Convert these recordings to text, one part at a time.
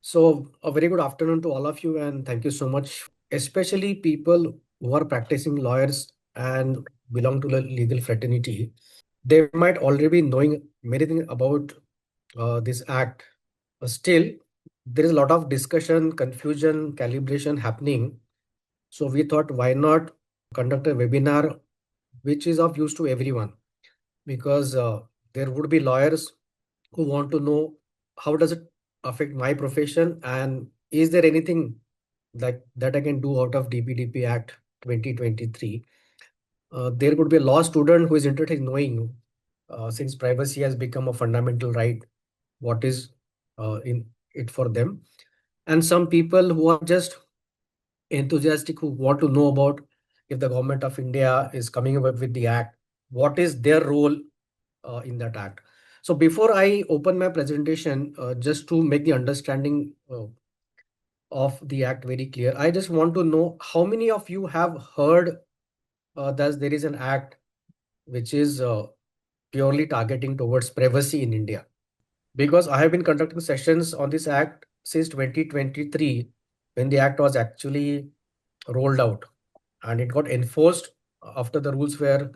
So, a very good afternoon to all of you, and thank you so much, especially people who are practicing lawyers and belong to the legal fraternity. They might already be knowing many things about this act. Still, there is a lot of discussion, confusion, calibration happening. So, we thought, why not conduct a webinar which is of use to everyone? Because there would be lawyers who want to know how does it affect my profession, and is there anything like that I can do out of DPDP Act 2023. There could be a law student who is interested in knowing, since privacy has become a fundamental right, what is in it for them, and some people who are just enthusiastic who want to know about if the government of India is coming up with the act, what is their role in that act. So before I open my presentation, just to make the understanding of the act very clear, I just want to know how many of you have heard that there is an act which is purely targeting towards privacy in India. Because I have been conducting sessions on this act since 2023, when the act was actually rolled out and it got enforced after the rules were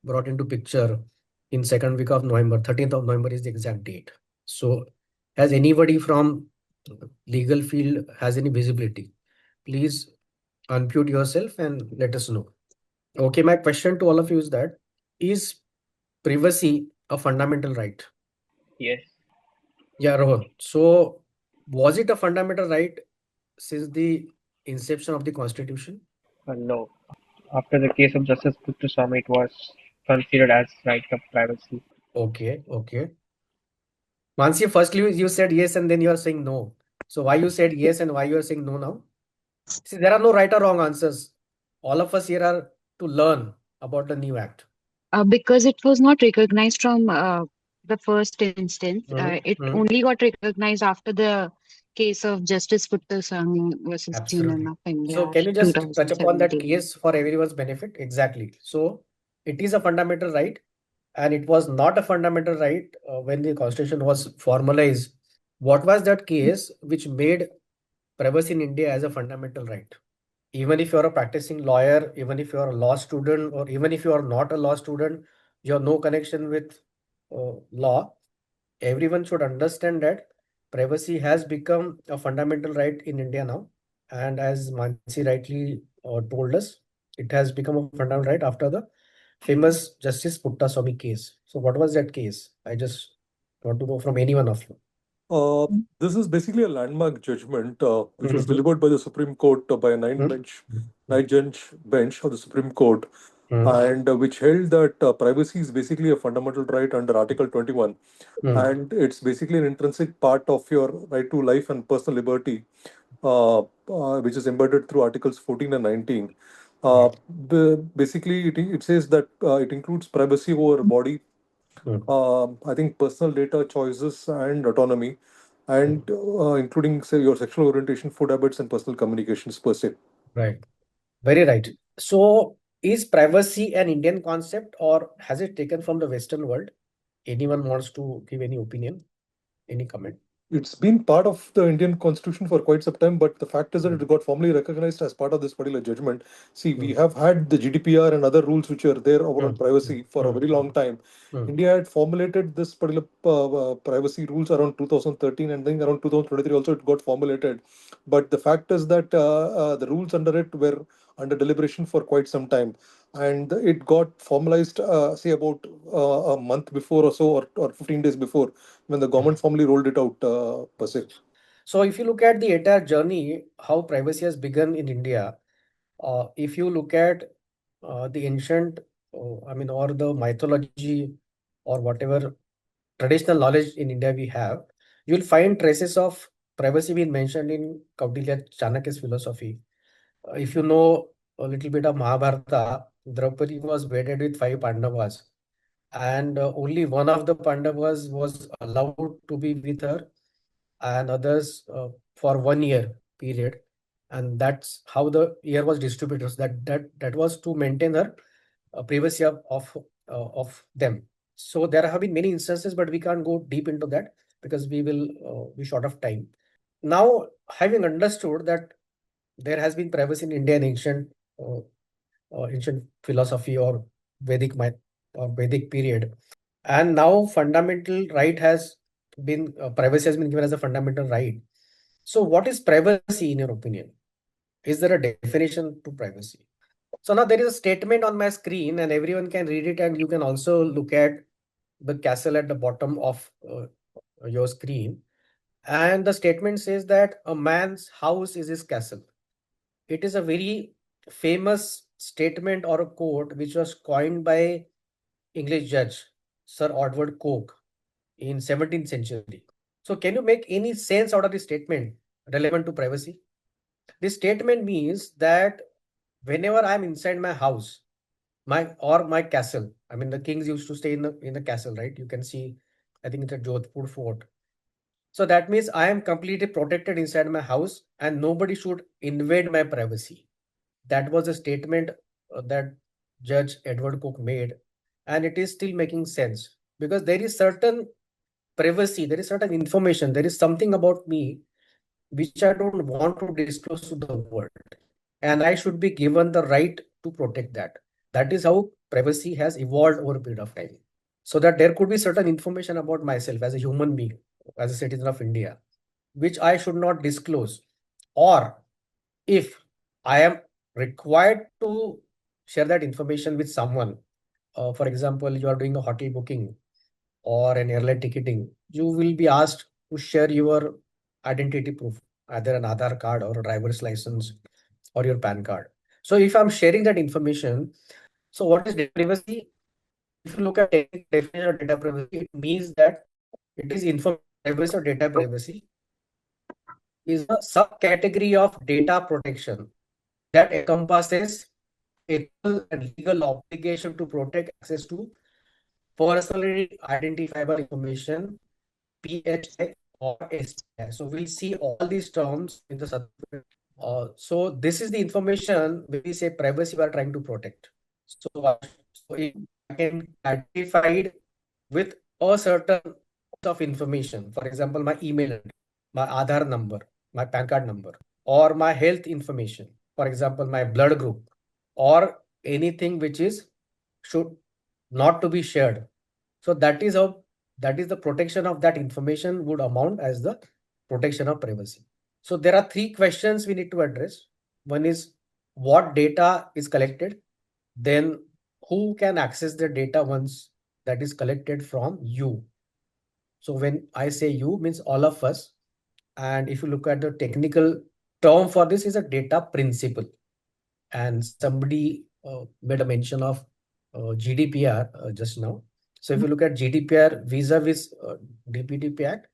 brought into picture in second week of November. 13th of November is the exact date. So has anybody from legal field has any visibility? Please unmute yourself and let us know. Okay, my question to all of you is privacy a fundamental right? Yes. Yeah, Rohan. So was it a fundamental right since the inception of the constitution? No. After the case of Justice Puttaswamy, it was considered as right of privacy. Okay, okay. Mansi, firstly you said yes and then you are saying no. So why you said yes and why you are saying no now? See, there are no right or wrong answers. All of us here are to learn about the new act. Because it was not recognized from the first instance. Mhm, It mhm. only got recognized after the case of Justice Puttaswamy versus Union Absolutely. of So India, can you just touch upon that 2017. case for everyone's benefit? Exactly. So it is a fundamental right, and it was not a fundamental right when the constitution was formalized. What was that case which made privacy in India as a fundamental right? Even if you're a practicing lawyer, even if you're a law student, or even if you are not a law student, you have no connection with law, everyone should understand that privacy has become a fundamental right in India now. And as Mansi rightly told us, it has become a fundamental right after the famous Justice Puttaswamy case. So, what was that case? I just want to know from any one of you. This is basically a landmark judgment which was Mhm. delivered by the Supreme Court by a Mhm. nine judge bench of the Supreme Court, Mhm. and which held that privacy is basically a fundamental right under Article 21, Mhm. and it's basically an intrinsic part of your right to life and personal liberty, which is embedded through Articles 14 and 19. Right. Basically, it says that it includes privacy over body, Mhm. I think personal data choices and autonomy, Mhm. and including say your sexual orientation, food habits, and personal communications per se. Right. Very right. So, is privacy an Indian concept or has it taken from the Western world? Anyone wants to give any opinion, any comment? It's been part of the Indian constitution for quite some time, but the fact is that Mm, it got formally recognized as part of this particular judgment. See, we mm, have had the GDPR and other rules which are there around mm, privacy for a mm, very long time. mm, India had formulated this particular privacy rules around 2013, and then around 2023 also it got formulated. But the fact is that the rules under it were under deliberation for quite some time, and it got formalized, say about a month before or so, or 15 days before, when the mm. government formally rolled it out per se. So, if you look at the entire journey, how privacy has begun in India, if you look at the ancient, or the mythology or whatever traditional knowledge in India we have, you'll find traces of privacy being mentioned in Kautilya Chanakya's philosophy. If you know a little bit of Mahabharata, Draupadi was wedded with five Pandavas, and only one of the Pandavas was allowed to be with her, and others for 1 year period, and that's how the year was distributed. So that was to maintain her privacy of them. So there have been many instances, but we can't go deep into that because we will be short of time. Now, having understood that there has been privacy in India in ancient philosophy or Vedic myth or Vedic period, and now fundamental right has been privacy has been given as a fundamental right. So, what is privacy in your opinion? Is there a definition to privacy? So now there is a statement on my screen, and everyone can read it, and you can also look at the castle at the bottom of your screen. And the statement says that a man's house is his castle. It is a very famous statement or a quote which was coined by English judge Sir Edward Coke in 17th century. So can you make any sense out of this statement relevant to privacy? This statement means that whenever I'm inside my house, my castle, I mean the kings used to stay in the castle, right? You can see, I think it's a Jodhpur fort. So that means I am completely protected inside my house and nobody should invade my privacy. That was a statement that Judge Edward Cook made, and it is still making sense because there is certain privacy, there is certain information, there is something about me which I don't want to disclose to the world, and I should be given the right to protect that. That is how privacy has evolved over a period of time. So that there could be certain information about myself as a human being, as a citizen of India, which I should not disclose. Or if I am required to share that information with someone, for example, you are doing a hotel booking or an airline ticketing, you will be asked to share your identity proof, either an Aadhaar card or a driver's license or your PAN card. So if I'm sharing that information, so what is data privacy? If you look at technical definition of data privacy, it means that it is information privacy or data privacy is a subcategory of data protection that encompasses ethical and legal obligation to protect access to personally identifiable information, PHI or SPI. So we'll see all these terms in the subsequent. So this is the information when we say privacy we are trying to protect. So if I can be identified with a certain of information, for example, my email address, my Aadhaar number, my PAN card number, or my health information, for example, my blood group, or anything which is should not to be shared. So that is how that is the protection of that information would amount as the protection of privacy. So there are three questions we need to address. One is what data is collected, then who can access the data once that is collected from you. So when I say you means all of us, and if you look at the technical term for this is a data principle. And somebody made a mention of GDPR just now. So if you look at GDPR vis-a-vis DPDP Act,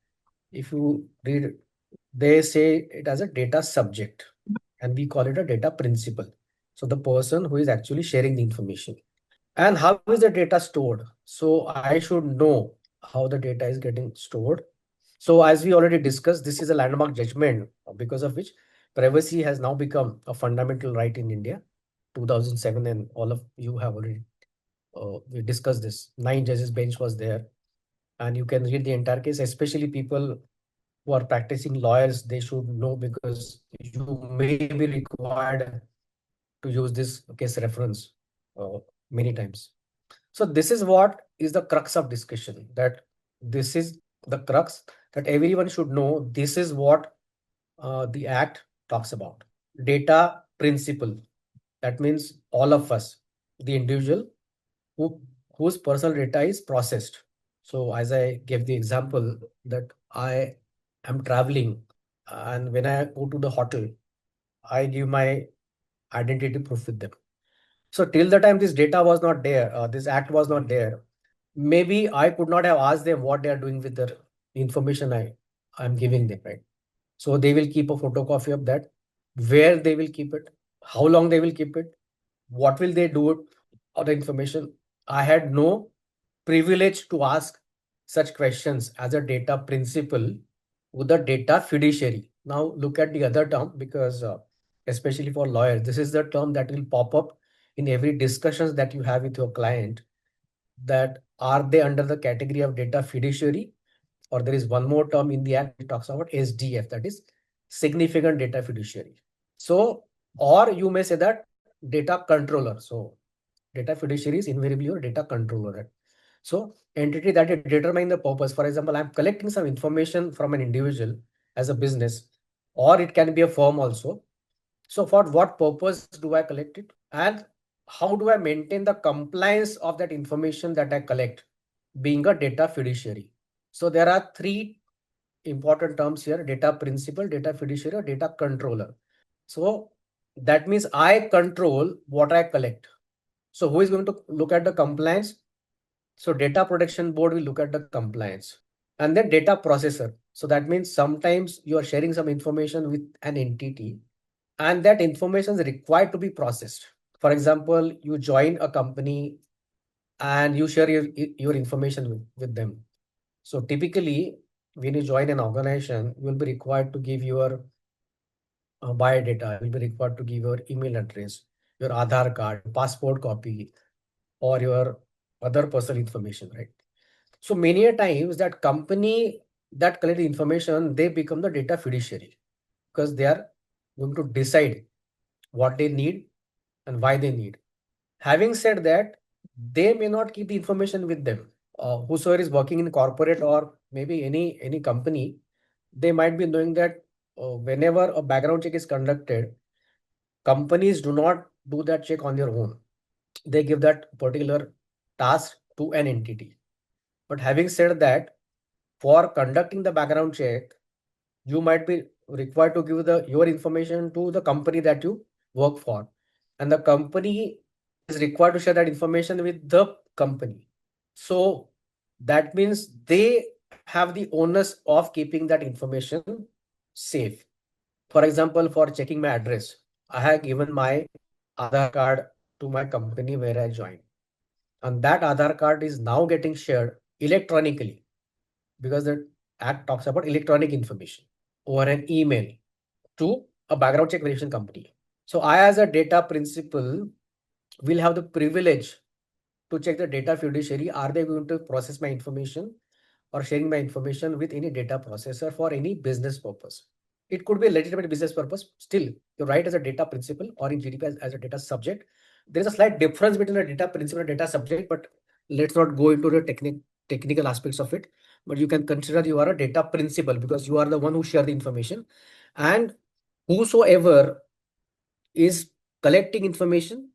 if you read, they say it as a data subject, and we call it a data principal. So the person who is actually sharing the information. And how is the data stored? So I should know how the data is getting stored. So as we already discussed, this is a landmark judgment because of which privacy has now become a fundamental right in India, 2007, and all of you have already we discussed this. 9 judges bench was there, and you can read the entire case, especially people who are practicing lawyers, they should know because you may be required to use this case reference many times. So this is what is the crux of discussion, that this is the crux that everyone should know. This is what the act talks about. Data principle. That means all of us, the individual who whose personal data is processed. So as I gave the example that I am traveling, and when I go to the hotel, I give my identity proof with them. So till the time this data was not there, this act was not there, maybe I could not have asked them what they are doing with the information I'm giving them, right? So they will keep a photocopy of that, where they will keep it, how long they will keep it, what will they do it, or the information. I had no privilege to ask such questions as a data principal with a data fiduciary. Now look at the other term, because especially for lawyers, this is the term that will pop up in every discussions that you have with your client, that are they under the category of data fiduciary or there is one more term in the act which talks about SDF, that is significant data fiduciary. So, or you may say that data controller. So data fiduciary is invariably your data controller. So entity that determine the purpose. For example, I'm collecting some information from an individual as a business, or it can be a firm also. So for what purpose do I collect it? And how do I maintain the compliance of that information that I collect, being a data fiduciary? So there are three important terms here: data principal, data fiduciary, or data controller. So that means I control what I collect. So who is going to look at the compliance? So data protection board will look at the compliance, and then data processor. So that means sometimes you are sharing some information with an entity and that information is required to be processed. For example, you join a company and you share your information with them. So typically, when you join an organization, you will be required to give your biodata, you will be required to give your email address, your Aadhaar card, passport copy, or your other personal information, right? So many a times that company that collect the information, they become the data fiduciary because they are going to decide what they need and why they need. Having said that, they may not keep the information with them. Whosoever is working in corporate or maybe any company, they might be knowing that whenever a background check is conducted, companies do not do that check on their own. They give that particular task to an entity. But having said that, for conducting the background check, you might be required to give your information to the company that you work for, and the company is required to share that information with the company. So that means they have the onus of keeping that information safe. For example, for checking my address, I have given my Aadhaar card to my company where I joined, and that Aadhaar card is now getting shared electronically because the act talks about electronic information over an email to a background check verification company. So I, as a data principal, will have the privilege to check the data fiduciary. Are they going to process my information or sharing my information with any data processor for any business purpose? It could be a legitimate business purpose. Still, you're right as a data principal or in GDP as a data subject. There is a slight difference between a data principal and data subject, but let's not go into the technical aspects of it. But you can consider you are a data principal because you are the one who share the information, and whosoever is collecting information,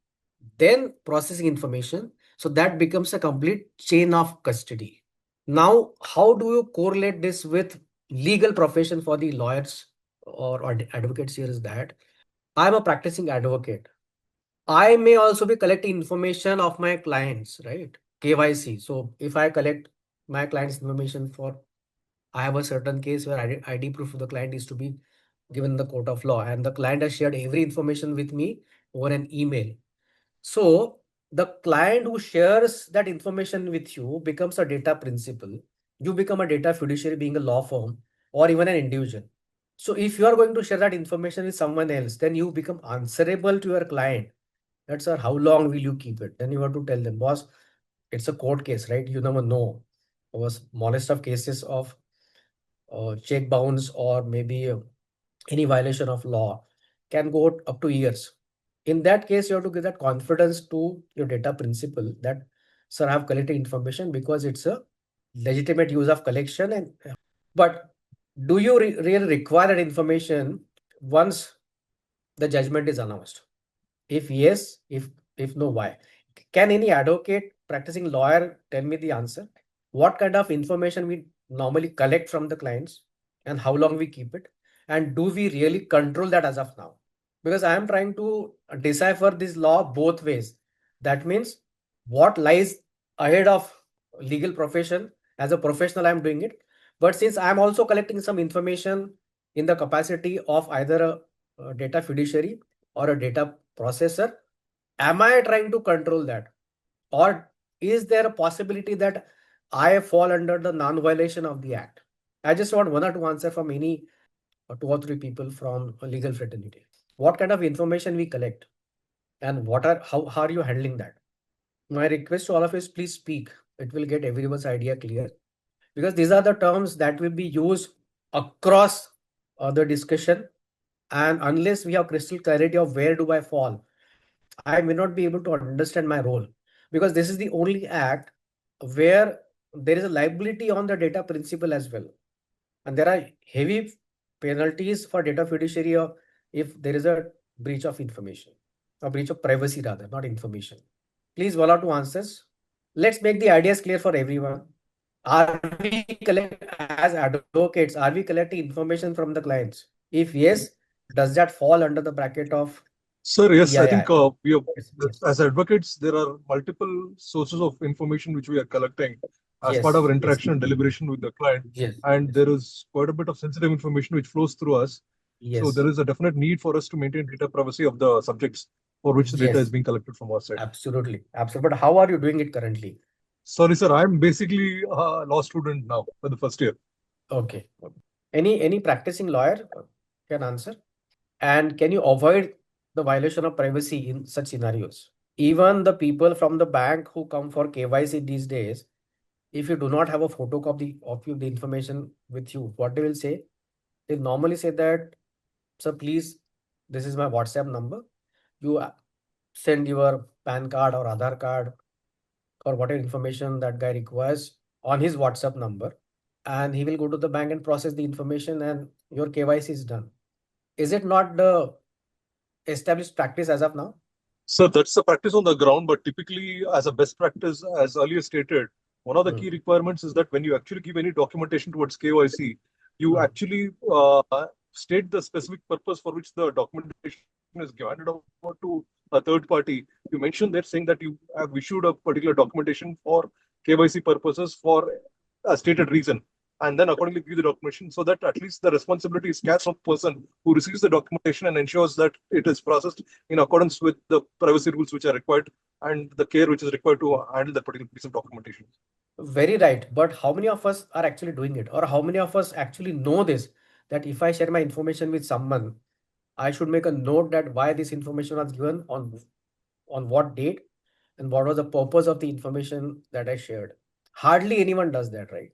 then processing information. So that becomes a complete chain of custody. Now, how do you correlate this with legal profession for the lawyers or advocates here is that I'm a practicing advocate. I may also be collecting information of my clients, right? KYC. So if I collect my client's information for, I have a certain case where ID proof of the client is to be given in the court of law, and the client has shared every information with me over an email. So the client who shares that information with you becomes a data principal. You become a data fiduciary being a law firm or even an individual. So if you are going to share that information with someone else, then you become answerable to your client. That's sir, how long will you keep it? Then you have to tell them, boss, it's a court case, right? You never know. There was smallest of cases of check bounce or maybe any violation of law can go up to years. In that case, you have to give that confidence to your data principal that, sir, I have collected information because it's a legitimate use of collection. And but do you really require that information once the judgment is announced? If yes, if no, why? Can any advocate, practicing lawyer, tell me the answer? What kind of information we normally collect from the clients and how long we keep it? And do we really control that as of now? Because I am trying to decipher this law both ways. That means what lies ahead of legal profession. As a professional, I'm doing it. But since I'm also collecting some information in the capacity of either a data fiduciary or a data processor, am I trying to control that? Or is there a possibility that I fall under the non-violation of the act? I just want one or two answer from any two or three people from a legal fraternity. What kind of information we collect and how are you handling that? My request to all of us, please speak. It will get everyone's idea clear. because these are the terms that will be used across the discussion. And unless we have crystal clarity of where do I fall, I may not be able to understand my role, because this is the only act where there is a liability on the data principal as well. And there are heavy penalties for data fiduciary if there is a breach of information, or breach of privacy rather, not information. Please, one or two answers. Let's make the ideas clear for everyone. Are we as advocates, are we collecting information from the clients? If yes, does that fall under the bracket of Sir, yes, I think PII? we have, Yes, yes, as advocates, there are multiple sources of information which we are collecting as part of yes, our yes, interaction and deliberation with the client. yes, And yes, there is quite a bit of sensitive information which flows through us. So yes, there is a definite need for us to maintain data privacy of the subjects for which the data is yes, being collected from our side. absolutely, absolutely. But how are you doing it currently? Sorry, sir, I'm basically a law student now for the first year. Okay. Any practicing lawyer can answer? And can you avoid the violation of privacy in such scenarios? Even the people from the bank who come for KYC these days, if you do not have a photocopy of the information with you, what they will say? They normally say that, sir, please, this is my WhatsApp number. You send your PAN card or Aadhaar card or whatever information that guy requires on his WhatsApp number, and he will go to the bank and process the information, and your KYC is done. Is it not the established practice as of now? So that's the practice on the ground, but typically, as a best practice, as earlier stated, one of the Hmm. key requirements is that when you actually give any documentation towards KYC, you Hmm. actually state the specific purpose for which the documentation is handed over to a third party. You mentioned there saying that you have issued a particular documentation for KYC purposes for a stated reason, and then accordingly give the documentation so that at least the responsibility is cast on the person who receives the documentation and ensures that it is processed in accordance with the privacy rules which are required and the care which is required to handle that particular piece of documentation. Very right. But how many of us are actually doing it? Or how many of us actually know this? That if I share my information with someone, I should make a note that why this information was given on what date and what was the purpose of the information that I shared. Hardly anyone does that, right?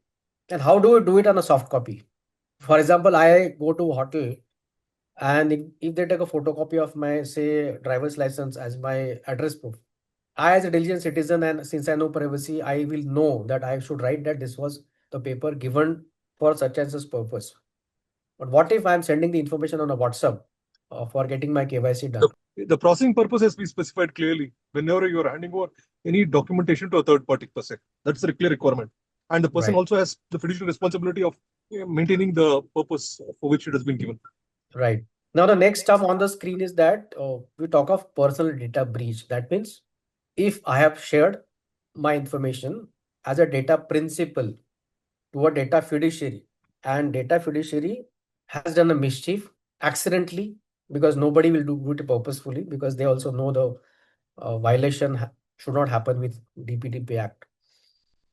And how do we do it on a soft copy? For example, I go to a hotel, and if they take a photocopy of my, say, driver's license as my address proof, I, as a diligent citizen, and since I know privacy, I will know that I should write that this was the paper given for such and such purpose. But what if I'm sending the information on a WhatsApp for getting my KYC The, done? the processing purpose has been specified clearly whenever you are handing over any documentation to a third party per se. That's the clear requirement. And the person Right, also has the fiduciary responsibility of maintaining the purpose for which it has been given. right. Now, the next stuff on the screen is that we talk of personal data breach. That means if I have shared my information as a data principal to a data fiduciary, and data fiduciary has done a mischief accidentally, because nobody will do it purposefully, because they also know the violation should not happen with DPDP Act,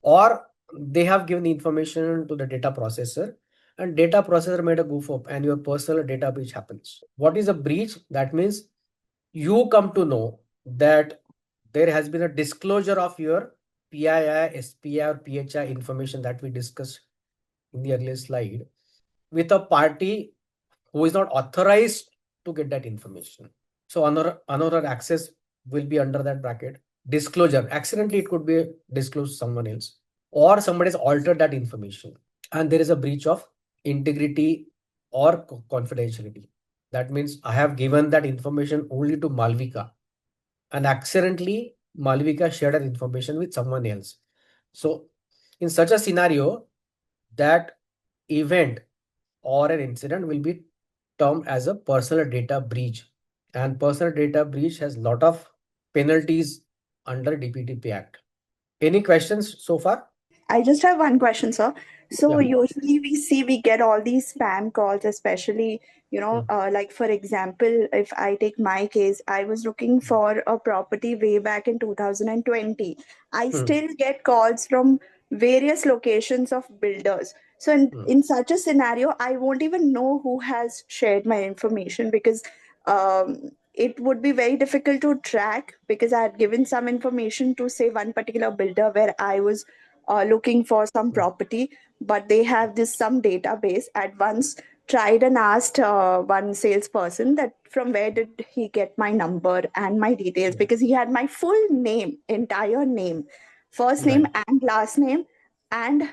or they have given the information to the data processor, and data processor made a goof up and your personal data breach happens. What is a breach? That means you come to know that there has been a disclosure of your PII, SPI, or PHI information that we discussed in the earlier slide with a party who is not authorized to get that information. So another access will be under that bracket. Disclosure. Accidentally, it could be disclosed to someone else, or somebody has altered that information, and there is a breach of integrity or confidentiality. That means I have given that information only to Malvika, and accidentally Malvika shared that information with someone else. So in such a scenario, that event or an incident will be termed as a personal data breach, and personal data breach has lot of penalties under DPDP Act. Any questions so far? I just have one question, sir. So Yeah. usually we get all these spam calls, especially Hmm. like for example, if I take my case, I was looking for a property way back in 2020. I Hmm. still get calls from various locations of builders. So Hmm. in such a scenario, I won't even know who has shared my information because it would be very difficult to track because I had given some information to say one particular builder where I was looking for some property, but they have this some database. At once tried and asked one salesperson that from where did he get my number and my details, because he had my full name, entire name, first name Right. and last name, and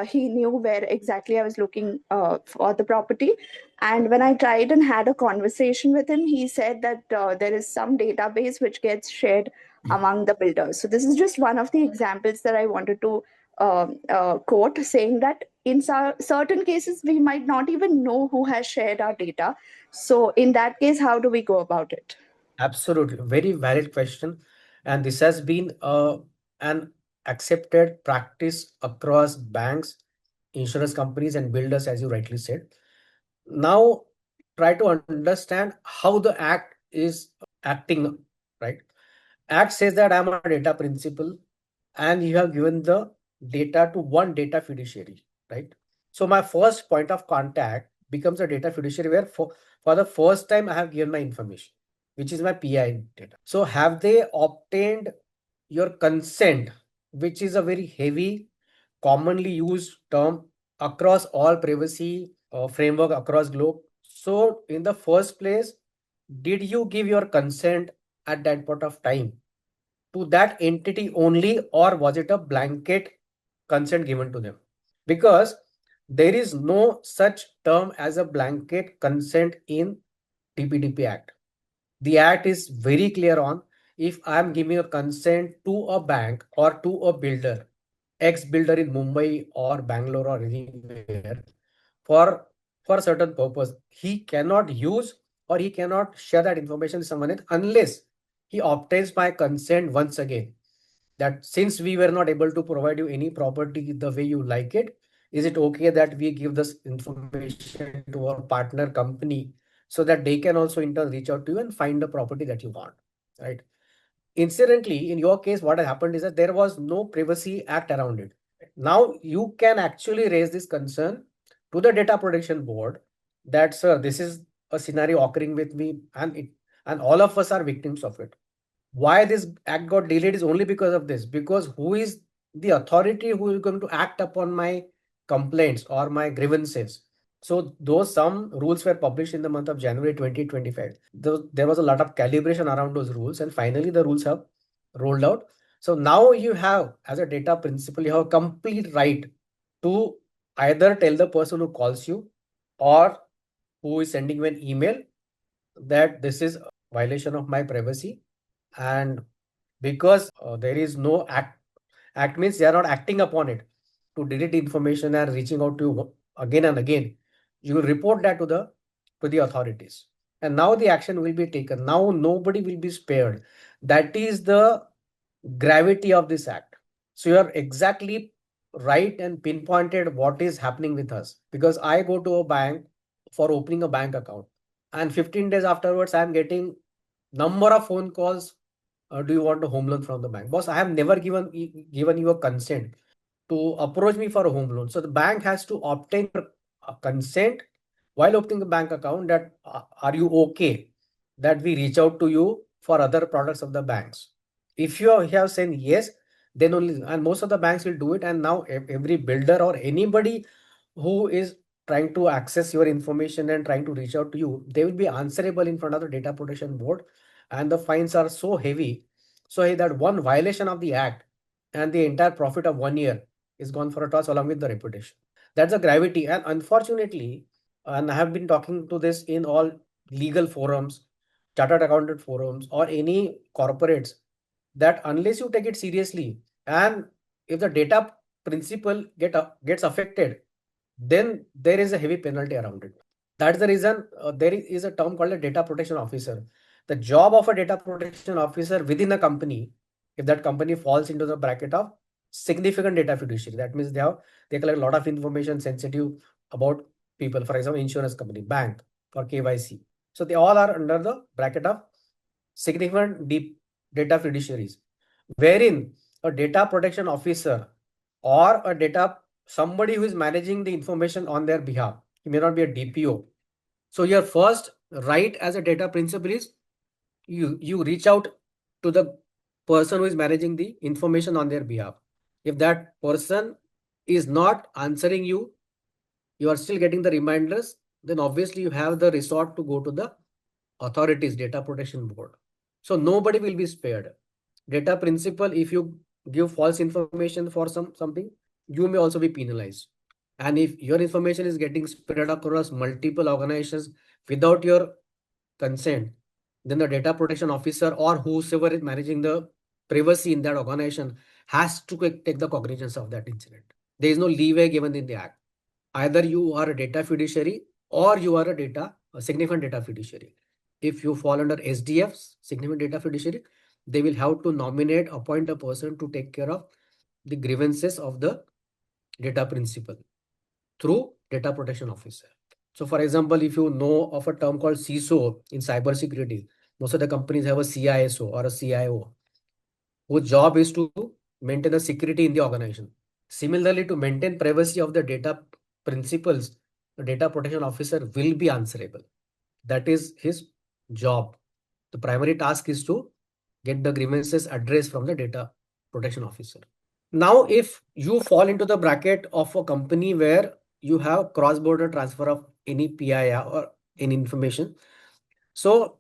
he knew where exactly I was looking for the property. And when I tried and had a conversation with him, he said that there is some database which gets shared among the builders. So this is just one of the examples that I wanted to quote, saying that in certain cases we might not even know who has shared our data. So in that case, how do we go about it? Absolutely. Very valid question. And this has been an accepted practice across banks, insurance companies, and builders, as you rightly said. Now, try to understand how the act is acting, right? Act says that I'm a data principal and you have given the data to one data fiduciary, right? So my first point of contact becomes a data fiduciary where for the first time I have given my information, which is my PI data. So have they obtained your consent, which is a very heavy, commonly used term across all privacy framework across globe. So in the first place, did you give your consent at that point of time to that entity only, or was it a blanket consent given to them? Because there is no such term as a blanket consent in DPDP Act. The act is very clear on, if I am giving a consent to a bank or to a builder, ex builder in Mumbai or Bangalore or anywhere, for for a certain purpose, he cannot use or he cannot share that information with someone else unless he obtains my consent once again, that since we were not able to provide you any property the way you like it, is it okay that we give this information to our partner company so that they can also in turn reach out to you and find the property that you want, right? Incidentally, in your case, what had happened is that there was no privacy act around it. Now you can actually raise this concern to the data protection board that, sir, this is a scenario occurring with me, and all of us are victims of it. Why this act got delayed is only because of this, because who is the authority who is going to act upon my complaints or my grievances? So those some rules were published in the month of January 2025. There was a lot of calibration around those rules, and finally the rules have rolled out. So now you have, as a data principal, you have a complete right to either tell the person who calls you or who is sending you an email that this is a violation of my privacy. And because there is no act means they are not acting upon it to delete information and reaching out to you again and again, you will report that to the authorities, and now the action will be taken. Now nobody will be spared. That is the gravity of this act. So you are exactly right and pinpointed what is happening with us, because I go to a bank for opening a bank account, and 15 days afterwards I am getting number of phone calls. Do you want a home loan from the bank? Boss, I have never given you a consent to approach me for a home loan. So the bank has to obtain a consent while opening a bank account, that are you okay that we reach out to you for other products of the banks? If you have said yes, then only, and most of the banks will do it. And now every builder or anybody who is trying to access your information and trying to reach out to you, they will be answerable in front of the data protection board, and the fines are so heavy. So that one violation of the act and the entire profit of 1 year is gone for a toss along with the reputation. That's the gravity. And unfortunately, and I have been talking to this in all legal forums, chartered accountant forums, or any corporates, that unless you take it seriously, and if the data principle gets affected, then there is a heavy penalty around it. That's the reason there is a term called a data protection officer. The job of a data protection officer within a company, if that company falls into the bracket of significant data fiduciary, that means they collect a lot of information sensitive about people, for example, insurance company, bank, for KYC. So they all are under the bracket of significant deep data fiduciaries, wherein a data protection officer or a data somebody who is managing the information on their behalf, he may not be a DPO. So your first right as a data principal is you reach out to the person who is managing the information on their behalf. If that person is not answering you, you are still getting the reminders, then obviously you have the resort to go to the authorities, data protection board. So nobody will be spared. Data principal, if you give false information for something, you may also be penalized. And if your information is getting spread across multiple organizations without your consent, then the data protection officer or whosoever is managing the privacy in that organization has to take the cognizance of that incident. There is no leeway given in the act. Either you are a data fiduciary or you are a significant data fiduciary. If you fall under SDFs, significant data fiduciary, they will have to appoint a person to take care of the grievances of the data principal through data protection officer. So for example, if you know of a term called CISO in cybersecurity, most of the companies have a CISO or a CIO whose job is to maintain the security in the organization. Similarly, to maintain privacy of the data principals, the data protection officer will be answerable. That is his job. The primary task is to get the grievances addressed from the data protection officer. Now, if you fall into the bracket of a company where you have cross-border transfer of any PII or any information, so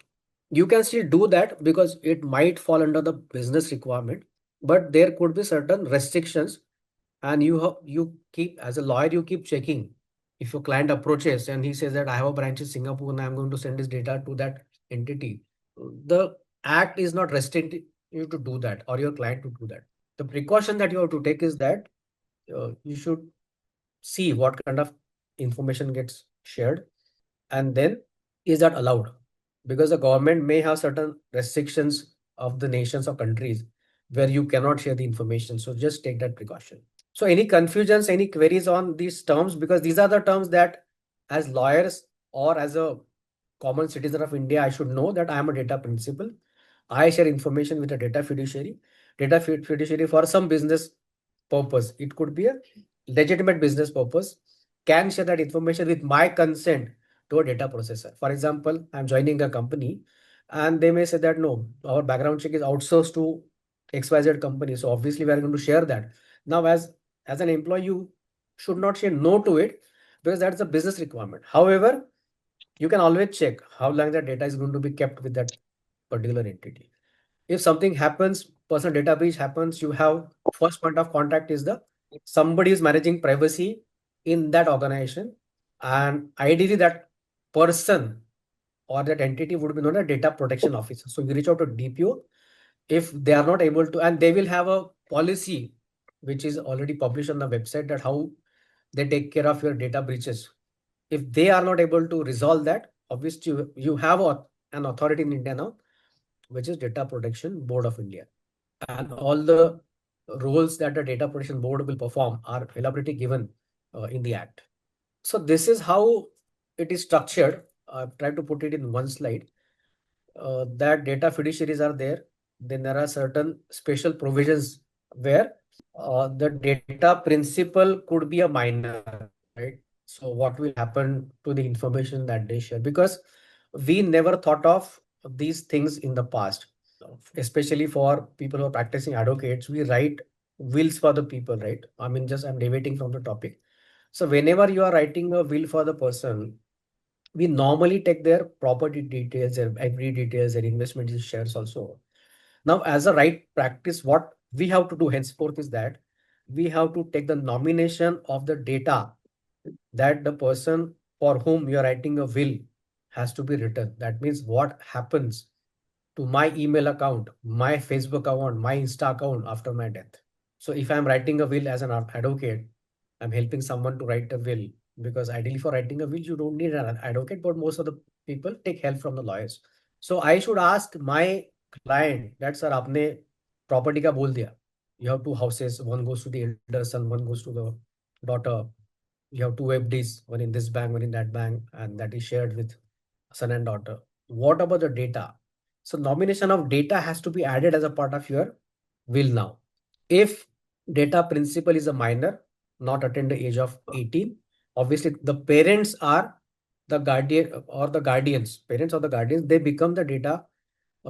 you can still do that because it might fall under the business requirement, but there could be certain restrictions, and you keep, as a lawyer, you keep checking. If your client approaches and he says that I have a branch in Singapore and I'm going to send this data to that entity, the act is not restricting you to do that or your client to do that. The precaution that you have to take is that you should see what kind of information gets shared, and then is that allowed, because the government may have certain restrictions of the nations or countries where you cannot share the information. So just take that precaution. So any confusions, any queries on these terms, because these are the terms that as lawyers or as a common citizen of India, I should know that I am a data principal. I share information with a data fiduciary. Data fiduciary for some business purpose, it could be a legitimate business purpose, can share that information with my consent to a data processor. For example, I'm joining a company and they may say that no, our background check is outsourced to XYZ company. So obviously we are going to share that. Now, as an employee, you should not say no to it because that's a business requirement. However, you can always check how long that data is going to be kept with that particular entity. If something happens, personal data breach happens, you have first point of contact is the somebody is managing privacy in that organization, and ideally that person or that entity would be known as data protection officer. So you reach out to DPO if they are not able to, and they will have a policy which is already published on the website that how they take care of your data breaches. If they are not able to resolve that, obviously you have an authority in India now, which is Data Protection Board of India. And all the roles that the Data Protection Board will perform are elaborately given in the Act. So this is how it is structured. I've tried to put it in one slide. That data fiduciaries are there. Then there are certain special provisions where the data principal could be a minor, right? So what will happen to the information that they share? Because we never thought of these things in the past, especially for people who are practicing advocates. We write wills for the people, right? I mean, just I'm deviating from the topic. So whenever you are writing a will for the person, we normally take their property details, their every details, their investment shares also. Now, as a right practice, what we have to do henceforth is that we have to take the nomination of the data that the person for whom you are writing a will has to be written. That means what happens to my email account, my Facebook account, my Insta account after my death. So if I'm writing a will as an advocate, I'm helping someone to write a will, because ideally for writing a will, you don't need an advocate, but most of the people take help from the lawyers. So I should ask my client that sir, आपने property का बोल दिया. You have two houses, one goes to the elder son, one goes to the daughter. You have two FDs, one in this bank, one in that bank, and that is shared with son and daughter. What about the data? So nomination of data has to be added as a part of your will now. If data principal is a minor, not attained the age of 18, obviously the parents are the guardian or the guardians, parents or the guardians, they become the data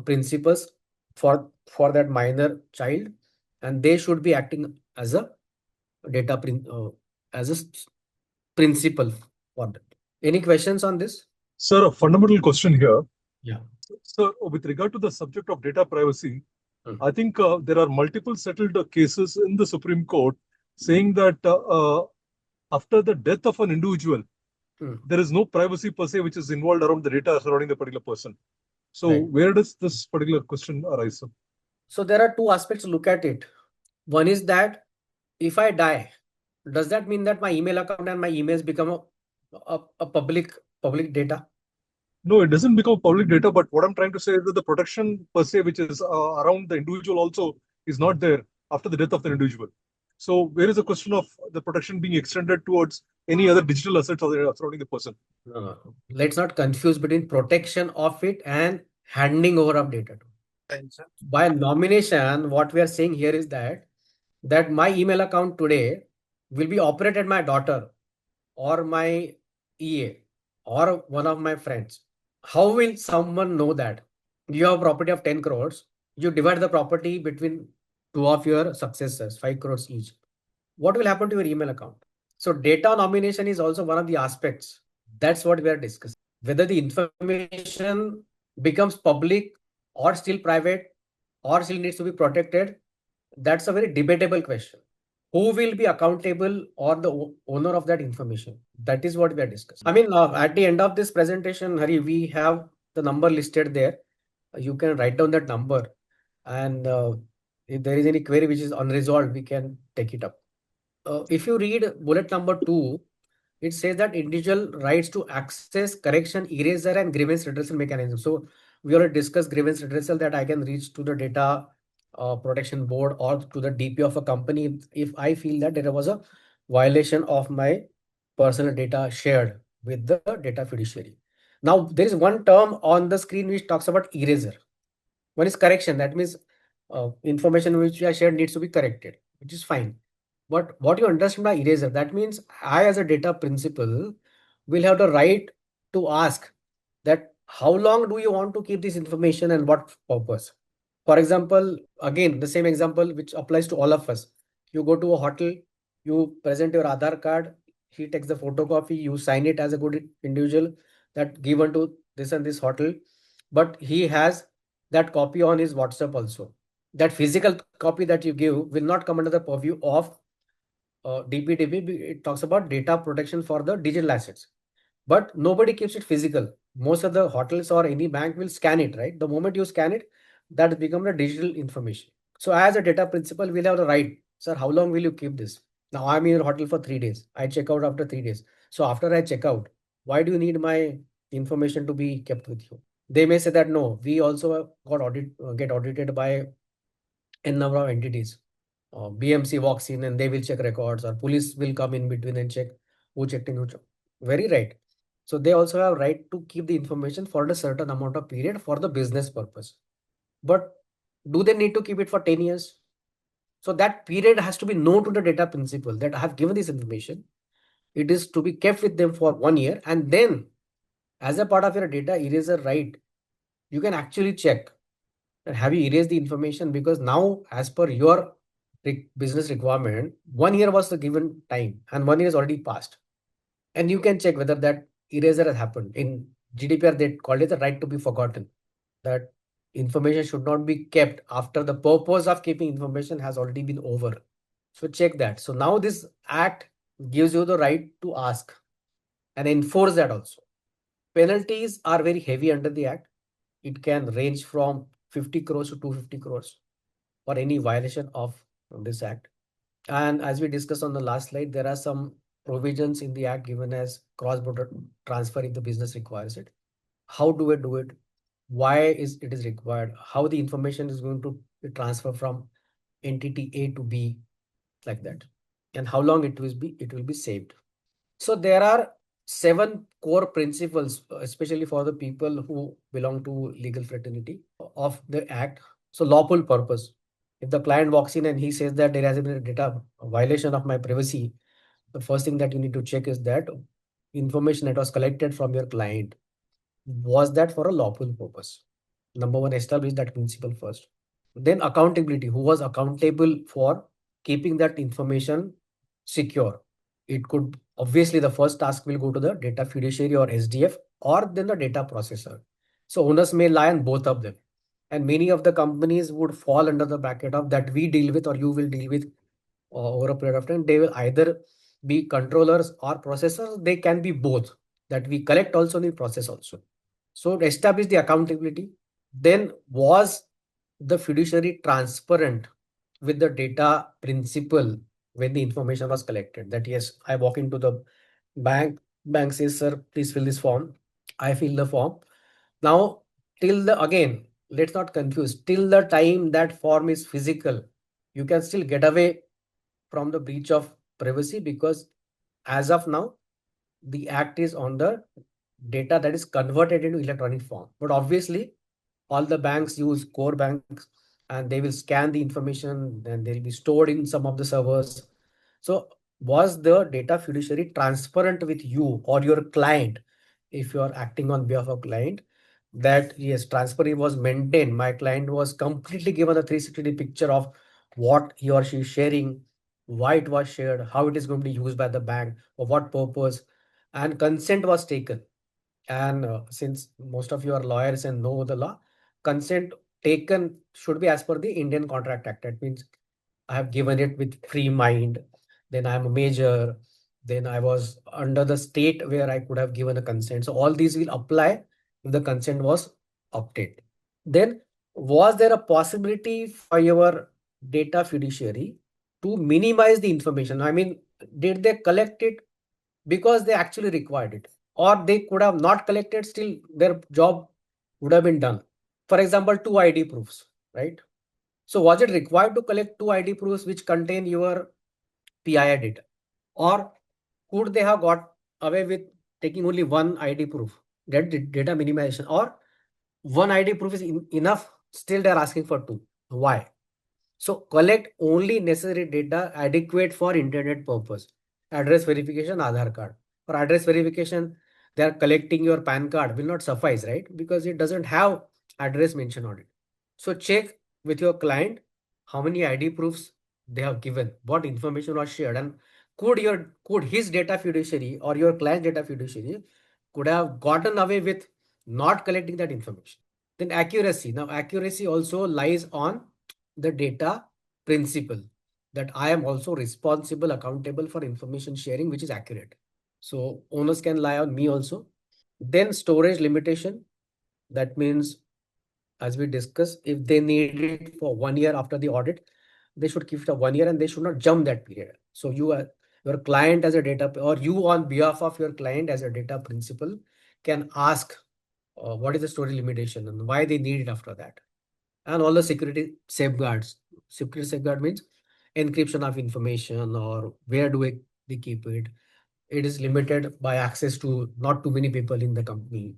principals for that minor child, and they should be acting as a data as a principle for that. Any questions on this? Sir, a fundamental question here. Yeah. So, with regard to the subject of data privacy, Hmm. I think there are multiple settled cases in the Supreme Court saying that after the death of an individual, there is no privacy per se which is involved around the data surrounding the particular person. So, Right. where does this particular question arise, sir? So there are two aspects to look at it. One is that if I die, does that mean that my email account and my emails become a public data? No, it doesn't become public data. But what I'm trying to say is that the protection per se, which is around the individual, also is not there after the death of the individual. So, where is the question of the protection being extended towards any other digital assets surrounding the person? No. Let's not confuse between protection of it and handing over of data. By nomination, what we are saying here is that my email account today will be operated by my daughter or my EA or one of my friends. How will someone know that? You have a property of 10 crores. You divide the property between two of your successors, 5 crores each. What will happen to your email account? So data nomination is also one of the aspects. That's what we are discussing. Whether the information becomes public or still private or still needs to be protected, that's a very debatable question. Who will be accountable or the owner of that information? That is what we are discussing. I mean, at the end of this presentation, Hari, we have the number listed there. You can write down that number, and if there is any query which is unresolved, we can take it up. If you read bullet number 2, it says that individual rights to access, correction, eraser, and grievance redressal mechanism. So we already discussed grievance redressal, that I can reach to the data protection board or to the DP of a company if I feel that there was a violation of my personal data shared with the data fiduciary. Now there is one term on the screen which talks about eraser. One is correction. That means information which I shared needs to be corrected, which is fine. But what you understand by eraser, that means I, as a data principal, will have the right to ask that how long do you want to keep this information and what purpose? For example, again, the same example which applies to all of us. You go to a hotel, you present your Aadhaar card, he takes the photocopy, you sign it as a good individual that given to this and this hotel, but he has that copy on his WhatsApp also. That physical copy that you give will not come under the purview of DPDP. It talks about data protection for the digital assets, but nobody keeps it physical. Most of the hotels or any bank will scan it, right? The moment you scan it, that becomes the digital information. So as a data principal, we'll have the right, sir, how long will you keep this? Now I'm in your hotel for 3 days. I check out after 3 days. So after I check out, why do you need my information to be kept with you? They may say that no, we also get audited by n number of entities. BMC walks in and they will check records, or police will come in between and check who checked in, who checked. Very right. So they also have right to keep the information for a certain amount of period for the business purpose. But do they need to keep it for 10 years? So that period has to be known to the data principal that I have given this information. It is to be kept with them for 1 year, and then as a part of your data eraser right, you can actually check that have you erased the information, because now as per your business requirement, 1 year was the given time and 1 year is already passed, and you can check whether that eraser has happened. In GDPR they called it the right to be forgotten, that information should not be kept after the purpose of keeping information has already been over. So check that. So now this act gives you the right to ask and enforce that also. Penalties are very heavy under the act. It can range from 50 crores to 250 crores for any violation of this act. And as we discussed on the last slide, there are some provisions in the act given as cross-border transfer if the business requires it. How do we do it? Why is it is required? How the information is going to be transferred from entity A to B, like that, and how long it will be saved. So there are 7 core principles, especially for the people who belong to legal fraternity of the act. So lawful purpose. If the client walks in and he says that there has been a data violation of my privacy, the first thing that you need to check is that information that was collected from your client, was that for a lawful purpose? Number one, establish that principle first. Then accountability. Who was accountable for keeping that information secure. It could obviously the first task will go to the data fiduciary or SDF or then the data processor. So onus may lie on both of them. And many of the companies would fall under the bracket of that we deal with or you will deal with over a period of time. They will either be controllers or processors. They can be both, that we collect also and we process also. So to establish the accountability. Then was the fiduciary transparent with the data principle when the information was collected? That yes, I walk into the bank says, sir, please fill this form. I fill the form. Now, till the again, let's not confuse, till the time that form is physical, you can still get away from the breach of privacy, because as of now, the act is on the data that is converted into electronic form. But obviously, all the banks use core banks and they will scan the information and they'll be stored in some of the servers. So was the data fiduciary transparent with you or your client, if you are acting on behalf of client, that yes, transparency was maintained? My client was completely given a 360 picture of what he or she is sharing, why it was shared, how it is going to be used by the bank, for what purpose, and consent was taken. And since most of you are lawyers and know the law, consent taken should be as per the Indian Contract Act. That means I have given it with free mind. Then I am a major. Then I was under the state where I could have given a consent. So all these will apply if the consent was obtained. Then was there a possibility for your data fiduciary to minimize the information? I mean, did they collect it because they actually required it, or they could have not collected, still their job would have been done? For example, two ID proofs, right? So was it required to collect two ID proofs which contain your PII data, or could they have got away with taking only one ID proof? That data minimization, or one ID proof is enough, still they're asking for two. Why? So collect only necessary data adequate for intended purpose. Address verification, Aadhaar card. For address verification, they are collecting your PAN card will not suffice, right? Because it doesn't have address mentioned on it. So check with your client how many ID proofs they have given, what information was shared, and could his data fiduciary or your client data fiduciary could have gotten away with not collecting that information. Then accuracy. Now accuracy also lies on the data principle, that I am also responsible, accountable for information sharing which is accurate. So owners can lie on me also. Then storage limitation. That means, as we discussed, if they need it for 1 year after the audit, they should keep it a 1 year and they should not jump that period. So you are your client as a data, or you on behalf of your client as a data principal can ask what is the storage limitation and why they need it after that. And all the security safeguards. Security safeguard means encryption of information, or where do they keep it. It is limited by access to not too many people in the company.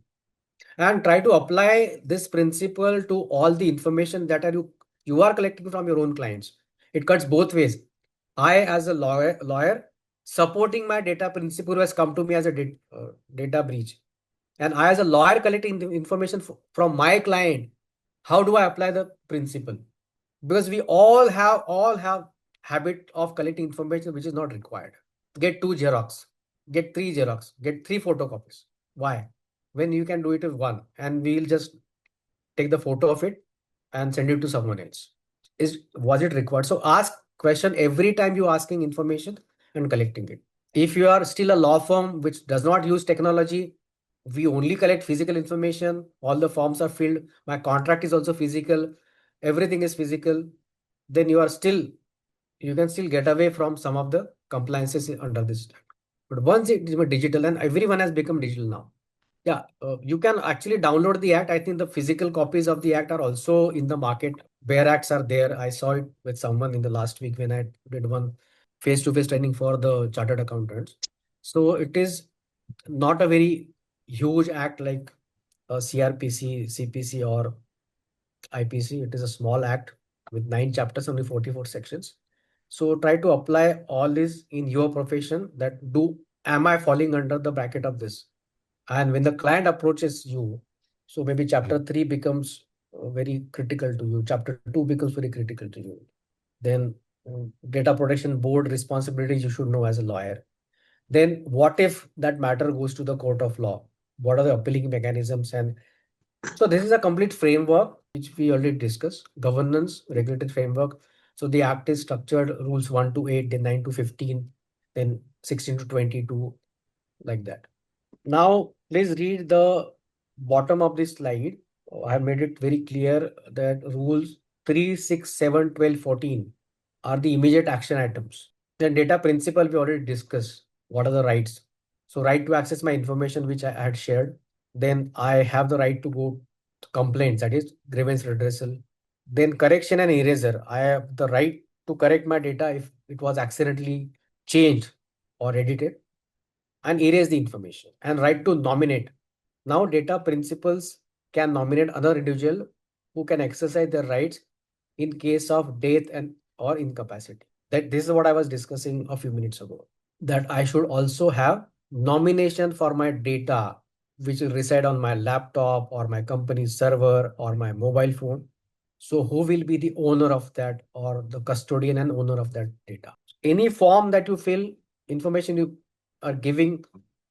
And try to apply this principle to all the information that you are collecting from your own clients. It cuts both ways. I, as a lawyer supporting my data principal who has come to me as a data breach, and I, as a lawyer, collecting the information from my client, how do I apply the principle? Because we all have habit of collecting information which is not required. Get two Xerox, get three Xerox, get three photocopies. Why? When you can do it with one, and we'll just take the photo of it and send it to someone else. Was it required? So ask question every time you asking information and collecting it. If you are still a law firm which does not use technology, we only collect physical information, all the forms are filled, my contract is also physical, everything is physical, then you can still get away from some of the compliances under this act. But once it is digital, and everyone has become digital now. Yeah, you can actually download the act. I think the physical copies of the act are also in the market. Bare acts are there. I saw it with someone in the last week when I did one face-to-face training for the chartered accountants. So it is not a very huge act like a CRPC, CPC, or IPC. It is a small act with 9 chapters, only 44 sections. So try to apply all this in your profession. Am I falling under the bracket of this? And when the client approaches you, so maybe chapter 3 becomes very critical to you. Chapter 2 becomes very critical to you. Then data protection board responsibilities you should know as a lawyer. Then what if that matter goes to the court of law? What are the appealing mechanisms? And so this is a complete framework which we already discussed, governance, regulated framework. So the act is structured rules 1 to 8, then 9 to 15, then 16 to 22, like that. Now, please read the bottom of this slide. I have made it very clear that rules 3, 6, 7, 12, 14 are the immediate action items. Then data principle we already discussed. What are the rights? So right to access my information which I had shared. Then I have the right to go to complaints, that is grievance redressal. Then correction and erasure. I have the right to correct my data if it was accidentally changed or edited, and erase the information, and right to nominate. Now data principals can nominate other individual who can exercise their rights in case of death and or incapacity. That this is what I was discussing a few minutes ago. That I should also have nomination for my data which will reside on my laptop or my company's server or my mobile phone. So who will be the owner of that or the custodian and owner of that data? Any form that you fill, information you are giving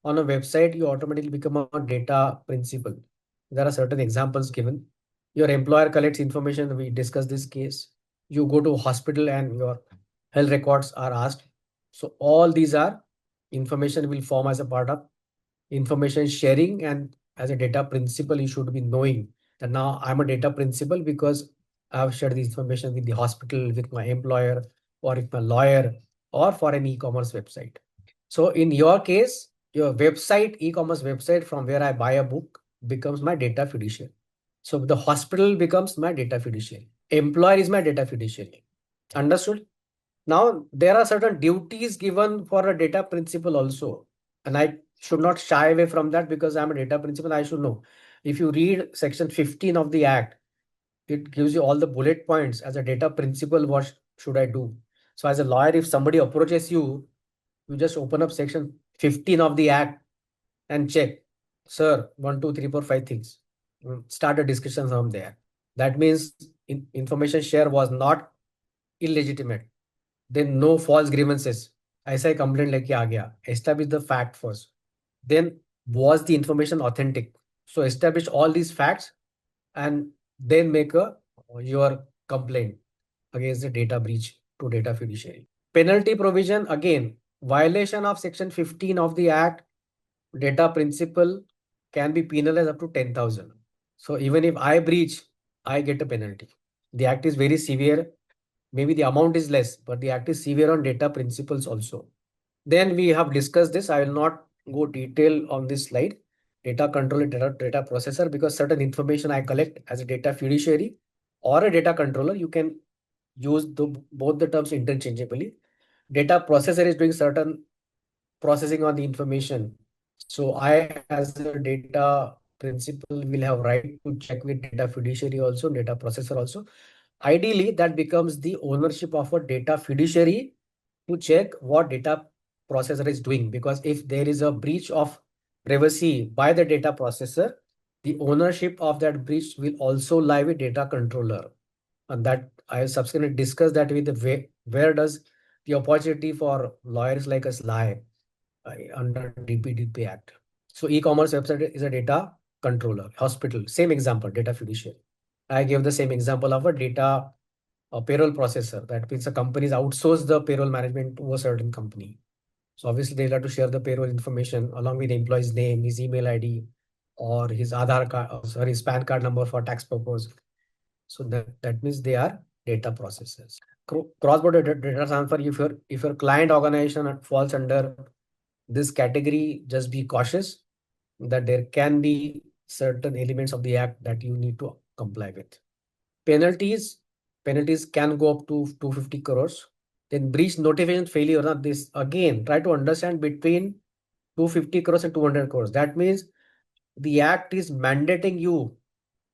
on a website, you automatically become a data principal. There are certain examples given. Your employer collects information. We discussed this case. You go to hospital and your health records are asked. So all these are information will form as a part of information sharing, and as a data principal, you should be knowing that now I'm a data principal because I've shared the information with the hospital, with my employer, or with my lawyer, or for an e-commerce website. So in your case, your website, e-commerce website from where I buy a book becomes my data fiduciary. So the hospital becomes my data fiduciary. Employer is my data fiduciary. Understood? Now there are certain duties given for a data principal also, and I should not shy away from that because I'm a data principal. I should know. If you read section 15 of the act, it gives you all the bullet points. As a data principal, what should I do? So as a lawyer, if somebody approaches you, you just open up section 15 of the act and check, sir, 1, 2, 3, 4, 5 things. Start a discussion from there. That means information share was not illegitimate. Then no false grievances. ऐसा ही complaint लेके आ गया. Establish the fact first. Then was the information authentic? So establish all these facts and then make your complaint against the data breach to data fiduciary. Penalty provision, again, violation of section 15 of the act, data principal can be penalized up to 10,000. So even if I breach, I get a penalty. The act is very severe. Maybe the amount is less, but the act is severe on data principles also. Then we have discussed this. I will not go detail on this slide. Data controller, data processor, because certain information I collect as a data fiduciary or a data controller, you can use both the terms interchangeably. Data processor is doing certain processing on the information. So I, as a data principal, will have right to check with data fiduciary also, data processor also. Ideally, that becomes the ownership of a data fiduciary to check what data processor is doing. Because if there is a breach of privacy by the data processor, the ownership of that breach will also lie with data controller. And that I subsequently discussed that with the way, where does the opportunity for lawyers like us lie under DPDP Act. So e-commerce website is a data controller, hospital, same example, data fiduciary. I gave the same example of a data payroll processor. That means the companies outsource the payroll management to a certain company. So obviously they'll have to share the payroll information along with the employee's name, his email ID, or his Aadhaar card, sorry, his PAN card number for tax purpose. So that means they are data processors. Cross-border data transfer, if your client organization falls under this category, just be cautious that there can be certain elements of the act that you need to comply with. Penalties can go up to 250 crores. Then breach notification failure. Now this again, try to understand between 250 crores and 200 crores. That means the act is mandating you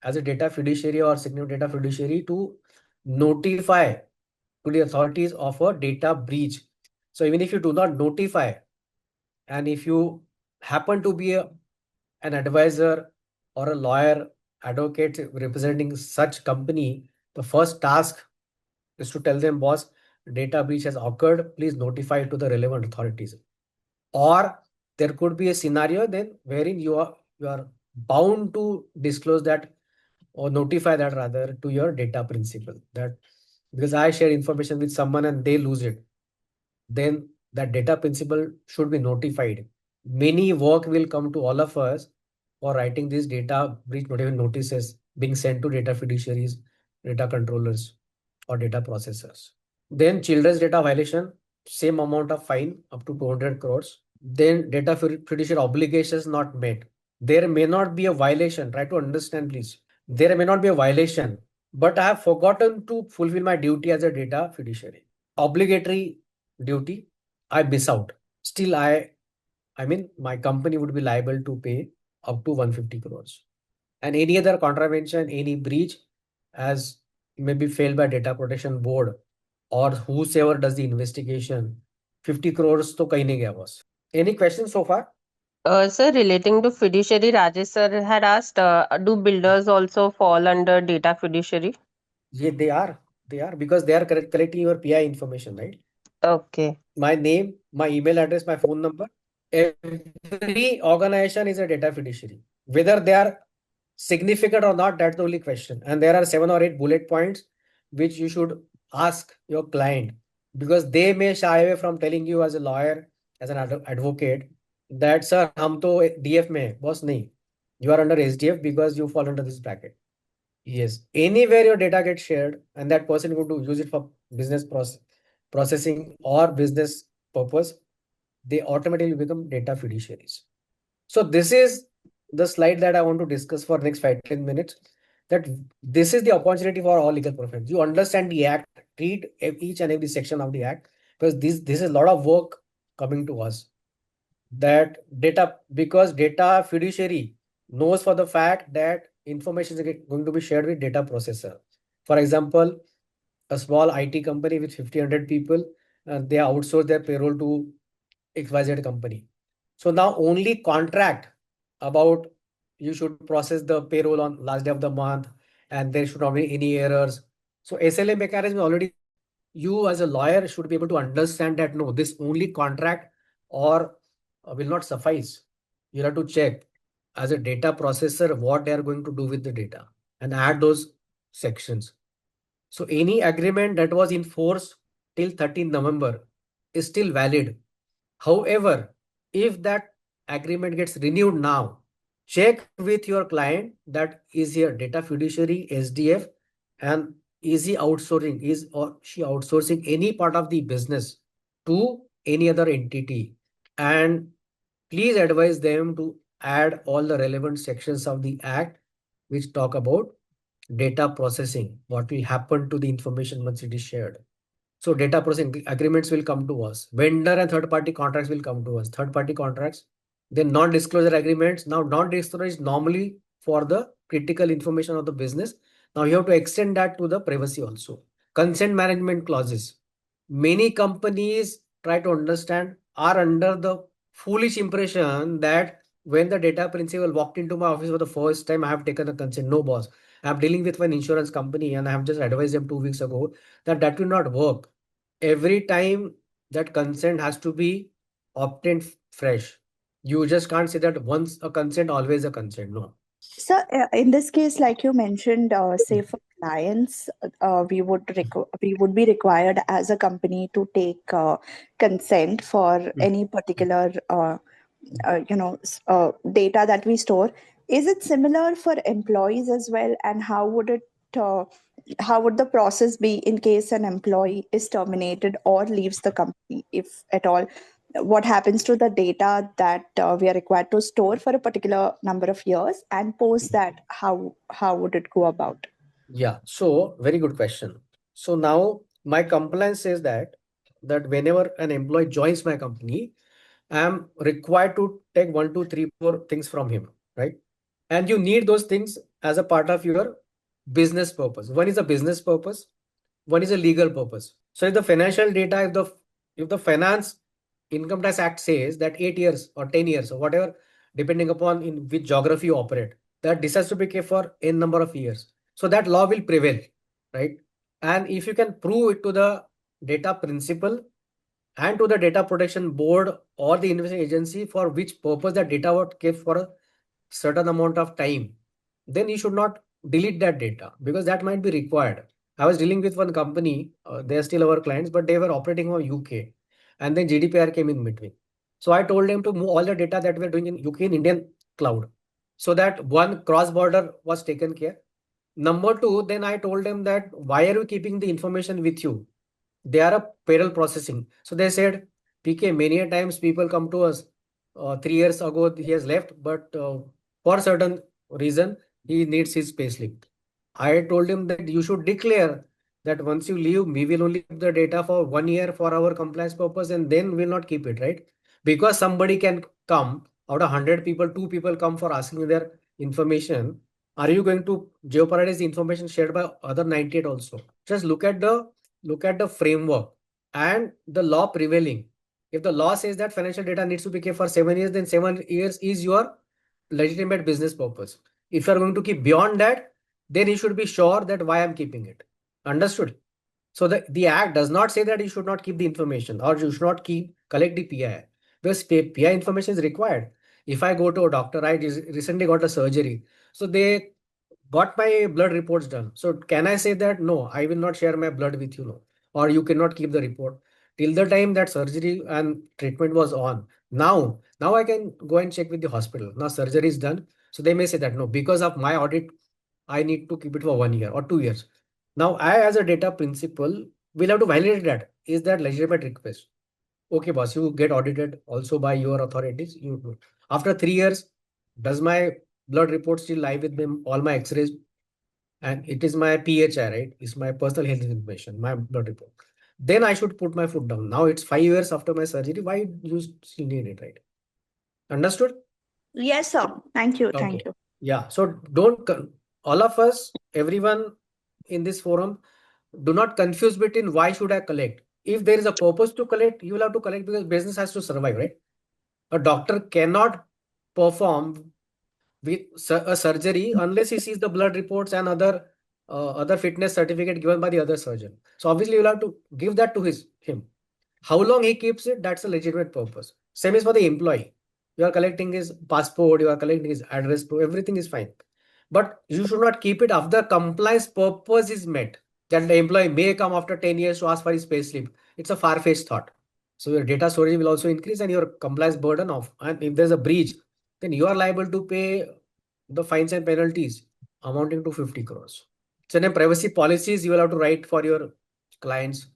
as a data fiduciary or significant data fiduciary to notify to the authorities of a data breach. So even if you do not notify, and if you happen to be an advisor or a lawyer, advocate representing such company, the first task is to tell them, boss, data breach has occurred, please notify it to the relevant authorities. Or there could be a scenario then wherein you are bound to disclose that or notify that rather to your data principal, that because I share information with someone and they lose it, then that data principal should be notified. Many work will come to all of us for writing these data breach notices being sent to data fiduciaries, data controllers, or data processors. Then children's data violation, same amount of fine up to 200 crores. Then data fiduciary obligations not met. There may not be a violation. Try to understand, please. There may not be a violation, but I have forgotten to fulfill my duty as a data fiduciary. Obligatory duty, I miss out. Still, I mean, my company would be liable to pay up to 150 crores. And any other contravention, any breach, as maybe failed by data protection board or whosoever does the investigation, 50 crores to kahin nahi gaya boss. Any questions so far? Sir, relating to fiduciary, Rajesh sir had asked, do builders also fall under data fiduciary? Yeah, they are because they are collecting your PI information, right? Okay. My name, my email address, my phone number. Every organization is a data fiduciary. Whether they are significant or not, that's the only question. And there are 7 or 8 bullet points which you should ask your client, because they may shy away from telling you as a lawyer, as an advocate, that sir, hum to DF mein hai. Boss nahi. You are under SDF because you fall under this bracket. Yes, anywhere your data gets shared and that person going to use it for business processing or business purpose, they automatically become data fiduciaries. So this is the slide that I want to discuss for next 5-10 minutes. That this is the opportunity for all legal professions. You understand the act, read each and every section of the act, because this is a lot of work coming to us. That data, because data fiduciary knows for the fact that information is going to be shared with data processor. For example, a small IT company with 1,500 people, they outsource their payroll to XYZ company. So now only contract about you should process the payroll on last day of the month and there should not be any errors. So SLA mechanism already, you as a lawyer should be able to understand that no, this only contract or will not suffice. You have to check as a data processor what they are going to do with the data and add those sections. So any agreement that was in force till 13th November is still valid. However, if that agreement gets renewed now, check with your client that is your data fiduciary SDF and is he outsourcing, is or she outsourcing any part of the business to any other entity, and please advise them to add all the relevant sections of the act which talk about data processing, what will happen to the information once it is shared. So data processing agreements will come to us. Vendor and third party contracts will come to us. Third party contracts, then non-disclosure agreements. Now non-disclosure is normally for the critical information of the business. Now you have to extend that to the privacy also. Consent management clauses. Many companies try to understand, are under the foolish impression that when the data principal walked into my office for the first time, I have taken a consent. No, boss. I'm dealing with an insurance company and I have just advised them 2 weeks ago that that will not work. Every time that consent has to be obtained fresh. You just can't say that once a consent, always a consent. No. So, in this case, like you mentioned, say for clients, we would be required as a company to take consent for any particular data that we store. Is it similar for employees as well? And uh, how would the process be in case an employee is terminated or leaves the company, if at all? What happens to the data that we are required to store for a particular number of years, and post that, how would it go about? Yeah. So very good question. So now my compliance says that whenever an employee joins my company, I am required to take 1, 2, 3, 4 things from him, right? And you need those things as a part of your business purpose. One is a business purpose, one is a legal purpose. So if the financial data, if the finance income tax act says that 8 years or 10 years or whatever, depending upon in which geography you operate, that this has to be kept for n number of years. So that law will prevail, right? And if you can prove it to the data principal and to the data protection board or the investigation agency for which purpose the data was kept for a certain amount of time, then you should not delete that data because that might be required. I was dealing with one company, they are still our clients, but they were operating on UK, and then GDPR came in between. So I told them to move all the data that we're doing in UK in Indian cloud, so that one cross border was taken care. Number two, then I told them that why are you keeping the information with you? They are a payroll processing. So they said, PK, many a times people come to us. 3 years ago, he has left, but for certain reason, he needs his payslip. I told him that you should declare that once you leave, we will only keep the data for 1 year for our compliance purpose, and then we'll not keep it, right? Because somebody can come out of 100 people, 2 people come for asking their information. Are you going to jeopardize the information shared by other 98 also? Just look at the framework and the law prevailing. If the law says that financial data needs to be kept for 7 years, then 7 years is your legitimate business purpose. If you are going to keep beyond that, then you should be sure that why I'm keeping it. Understood? So the act does not say that you should not keep the information or you should not collect the PI. Because PI information is required. If I go to a doctor, I recently got a surgery. So they got my blood reports done. So can I say that no, I will not share my blood with you, no, or you cannot keep the report till the time that surgery and treatment was on. Now I can go and check with the hospital. Now surgery is done, so they may say that no, because of my audit, I need to keep it for 1 year or 2 years. Now I, as a data principal, will have to validate that. Is that legitimate request? Okay, boss, you get audited also by your authorities. You do. After 3 years, does my blood report still lie with them? All my X-rays, and it is my PHI, right? It's my personal health information, my blood report. Then I should put my foot down. Now it's 5 years after my surgery. Why you still need it, right? Understood? Yes, sir. Thank you. Okay. Thank you. Yeah. So don't all of us, everyone in this forum, do not confuse between why should I collect. If there is a purpose to collect, you will have to collect because business has to survive, right? A doctor cannot perform with a surgery unless he sees the blood reports and other fitness certificate given by the other surgeon. So obviously you'll have to give that to him. How long he keeps it, that's a legitimate purpose. Same is for the employee. You are collecting his passport, you are collecting his address proof, everything is fine. But you should not keep it after compliance purpose is met. That the employee may come after 10 years to ask for his payslip. It's a far-fetched thought. So your data storage will also increase and your compliance burden off. And if there's a breach, then you are liable to pay the fines and penalties amounting to 50 crores. So then privacy policies you will have to write for your clients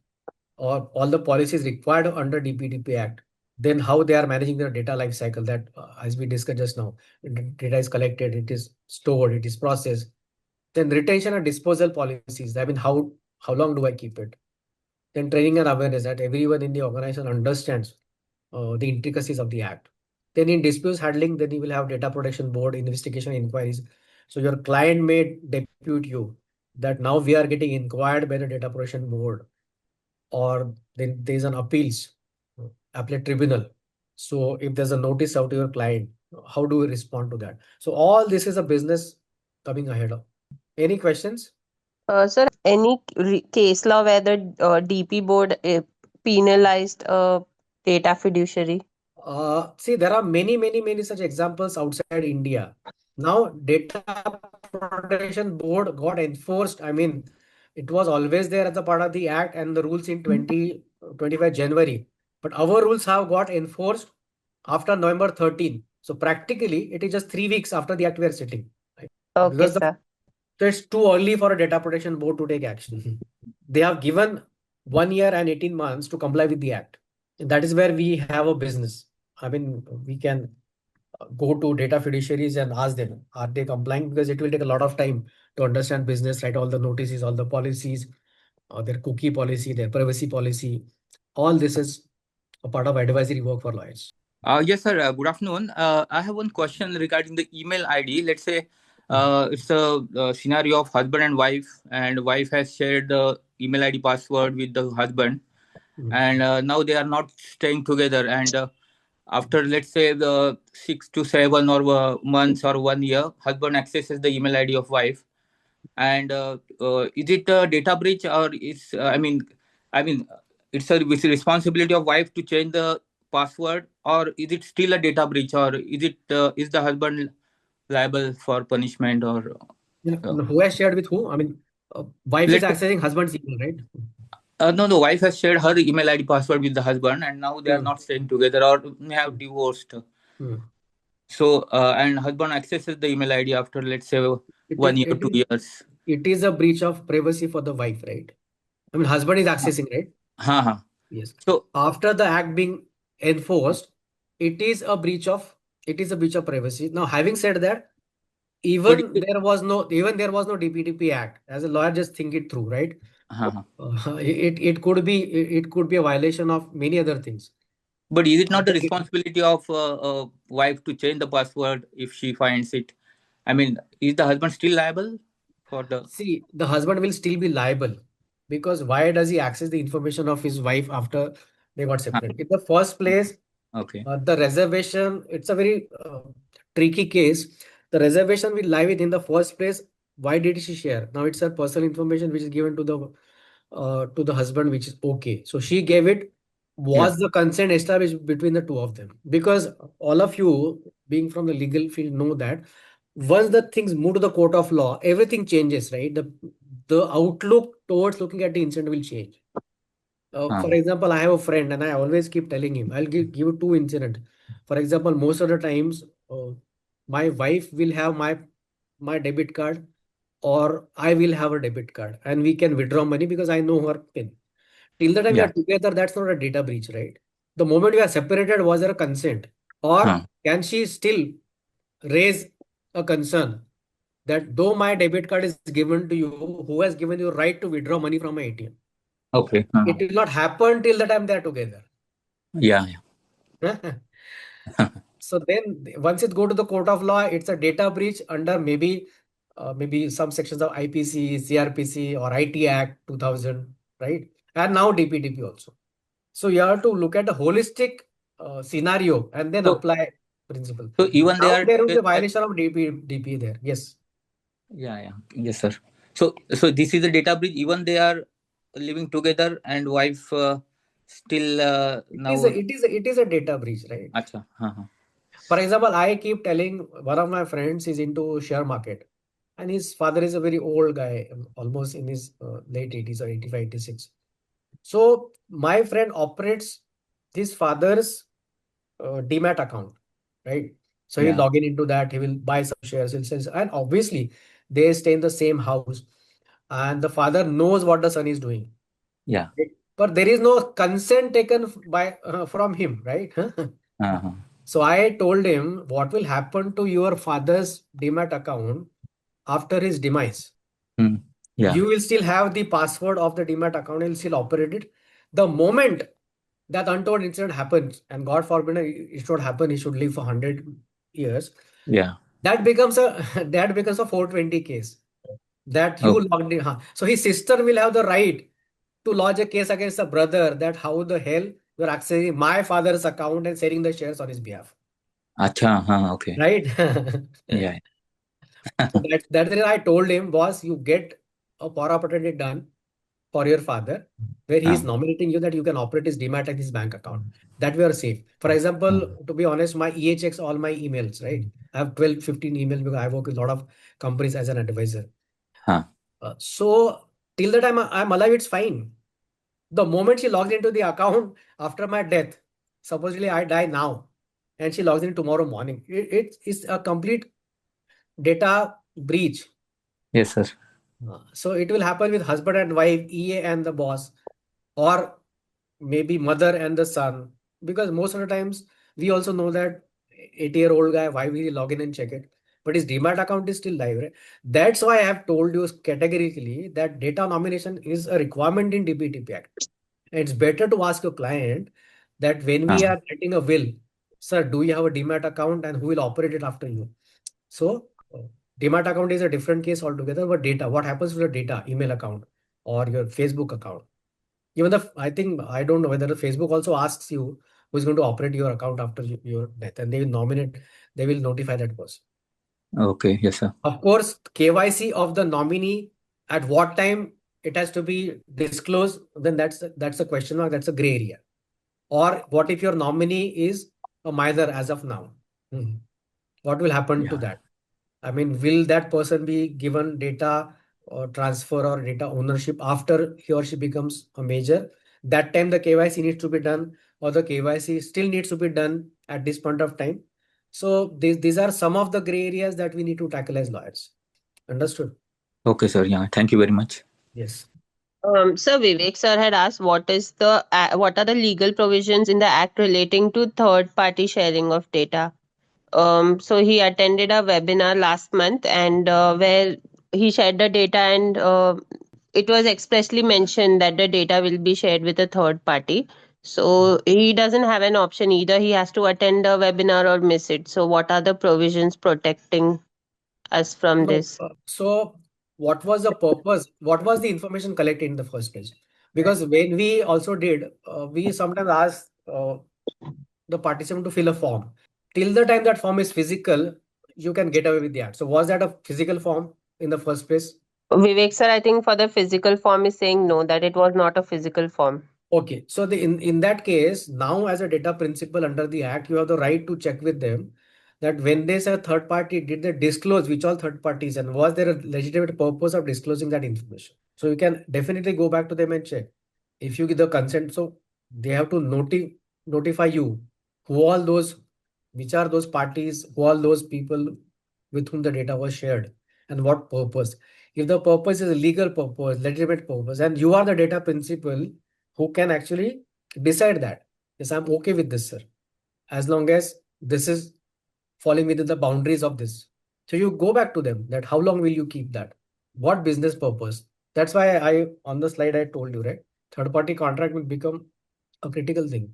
or all the policies required under DPDP Act. Then how they are managing their data life cycle that as we discussed just now, data is collected, it is stored, it is processed. Then retention and disposal policies. I mean, how long do I keep it? Then training and awareness that everyone in the organization understands the intricacies of the act. Then in disputes handling, then you will have data protection board, investigation inquiries. So your client may depute you that now we are getting inquired by the data protection board, or then there is an appeals appellate tribunal. So if there's a notice out to your client, how do we respond to that? So all this is a business coming ahead of. Any questions? Sir, any case law where the DP board penalized a data fiduciary? See, there are many such examples outside India. Now, data protection board got enforced. I mean, it was always there as a part of the act and the rules in 2025 January. But our rules have got enforced after November 13. So practically, it is just 3 weeks after the act we are sitting. Right? Okay, Because sir. so it's too early for a data protection board to take action. They have given 1 year and 18 months to comply with the act. And that is where we have a business. I mean, we can go to data fiduciaries and ask them, are they complying? Because it will take a lot of time to understand business, write all the notices, all the policies, their cookie policy, their privacy policy. All this is a part of advisory work for lawyers. Yes, sir. Good afternoon. I have one question regarding the email ID. Let's say it's a scenario of husband and wife has shared the email ID password with the husband, and now they are not staying together. And after, let's say, the 6 to 7 or months or 1 year, husband accesses the email ID of wife, and is it a data breach or is I mean it's a responsibility of wife to change the password, or is it still a data breach, or is the husband liable for punishment, or Who has shared with who? I mean, wife is let's say, accessing husband's email, right? no, the wife has shared her email ID password with the husband, and now they are Hmm. not staying together or may have divorced. Hmm. So, and husband accesses the email ID after, let's say, It is 1 year, it is 2 years. it is a breach of privacy for the wife, right? I mean, husband is accessing, right? Ha. Yes. So, After the act being enforced, it is a breach of privacy. Now, having said that, but even there was no DPDP Act. As a lawyer, just think it through, right? ha. It could be a violation of many other things. But is it not the The- responsibility of wife to change the password if she finds it? I mean, is the husband still liable for the? See, the husband will still be liable because why does he access the information of his wife after they got Ha. separated? In the first place, Okay. the reservation, it's a very tricky case. The reservation will lie with in the first place. Why did she share? Now it's her personal information which is given to the husband, which is okay. So she gave it. Yeah. Was the consent established between the two of them? Because all of you, being from the legal field, know that once the things move to the court of law, everything changes, right? The outlook towards looking at the incident will change. For Ha. example, I have a friend and I always keep telling him, I'll give you two incident. For example, most of the times, my wife will have my debit card or I will have a debit card and we can withdraw money because I know her PIN. Till the time we Yeah. are together, that's not a data breach, right? The moment we are separated, was there a consent? Or Ha. can she still raise a concern that though my debit card is given to you, who has given you right to withdraw money from my ATM? Okay. Ha. It will not happen till the time they are together. Yeah. So then once it go to the court of law, it's a data breach under maybe some sections of IPC, CRPC or IT Act 2000, right? And now DPDP also. So you have to look at the holistic scenario and then So, apply principle. so even they Now are there will be a together. violation of DP there. Yes. Yeah. Yes, sir. So this is a data breach. Even they are living together, and wife still now. It is a data breach, right? Acha. Ha. For example, I keep telling one of my friends is into share market, and his father is a very old guy, almost in his late 80s or 85, 86. So my friend operates his father's demat account, right? So he'll Yeah. log in into that, he will buy some shares, he'll sell, and obviously they stay in the same house, and the father knows what the son is doing. Yeah. Right? But there is no consent taken by from him, right? Uh-huh. So I told him what will happen to your father's demat account after his demise. Hmm. Yeah. You will still have the password of the demat account, you'll still operate it. The moment that untoward incident happens, and God forbid it should happen, he should live for 100 years, Yeah. that becomes a that becomes a 420 case that you Okay. logged in. So his sister will have the right to lodge a case against the brother that how the hell you're accessing my father's account and selling the shares on his behalf, Acha. Ha. Okay. right? Yeah. So that's the reason I told him, boss, you get a power opportunity done for your father, where he is Ah. nominating you that you can operate his demat and his bank account. That we are safe. For example, to be honest, my EA checks all my emails, right? I have 12, 15 emails because I work with a lot of companies as an advisor. Ha. So till the time I'm alive, it's fine. The moment she logs into the account after my death, supposedly I die now, and she logs in tomorrow morning, it is a complete data breach. Yes, sir. So it will happen with husband and wife, EA and the boss, or maybe mother and the son. Because most of the times we also know that 80-year-old guy, why will he log in and check it? But his demat account is still live, right? That's why I have told you categorically that data nomination is a requirement in DPDP Act. It's better to ask your client that when we Ah. are writing a will, sir, do you have a demat account and who will operate it after you? So demat account is a different case altogether, but data, what happens to the data, email account or your Facebook account? Even I think, I don't know whether the Facebook also asks you who's going to operate your account after your death, and they will notify that person. Okay. Yes, sir. Of course, KYC of the nominee at what time it has to be disclosed, then that's a question mark, that's a gray area. Or what if your nominee is a minor as of now? What will happen to Yeah. that? I mean, will that person be given data or transfer or data ownership after he or she becomes a major? That time the KYC needs to be done, or the KYC still needs to be done at this point of time. So these are some of the gray areas that we need to tackle as lawyers. Understood? Okay, sir. Yeah. Thank you very much. Yes. Sir Vivek sir had asked what are the legal provisions in the act relating to third party sharing of data. So he attended a webinar last month and where he shared the data and it was expressly mentioned that the data will be shared with a third party. So he doesn't have an option either. He has to attend the webinar or miss it. So what are the provisions protecting us from No. this? So what was the purpose? What was the information collected in the first place? Because when we also did, we sometimes ask the participant to fill a form. Till the time that form is physical, you can get away with that. So was that a physical form in the first place? Vivek sir, I think for the physical form is saying no, that it was not a physical form. Okay, so in that case, now as a data principal under the Act, you have the right to check with them that when they say third party, did they disclose which all third parties and was there a legitimate purpose of disclosing that information? So you can definitely go back to them and check. If you give the consent, so they have to notify you who all those, which are those parties, who all those people with whom the data was shared and what purpose. If the purpose is a legal purpose, legitimate purpose, and you are the data principal who can actually decide that, yes, I'm okay with this, sir, as long as this is falling within the boundaries of this. So you go back to them that how long will you keep that? What business purpose? That's why I on the slide I told you, right? Third party contract will become a critical thing.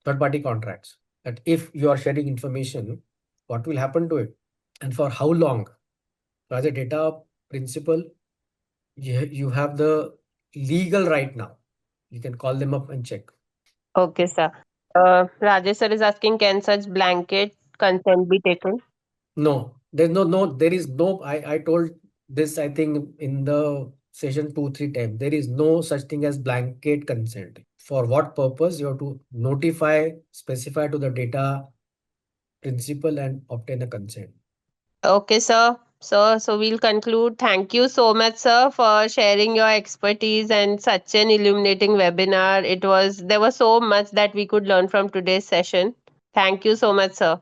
Third party contracts. That if you are sharing information, what will happen to it? And for how long? So as a data principal, you have the legal right now. You can call them up and check. Okay, sir. Rajesh sir is asking, can such blanket consent be taken? No, there's there is no, I told this, I think in the session 2, 3 times, there is no such thing as blanket consent. For what purpose? You have to notify, specify to the data principal and obtain a consent. Okay, sir. So we'll conclude. Thank you so much, sir, for sharing your expertise and such an illuminating webinar. There was so much that we could learn from today's session. Thank you so much, sir.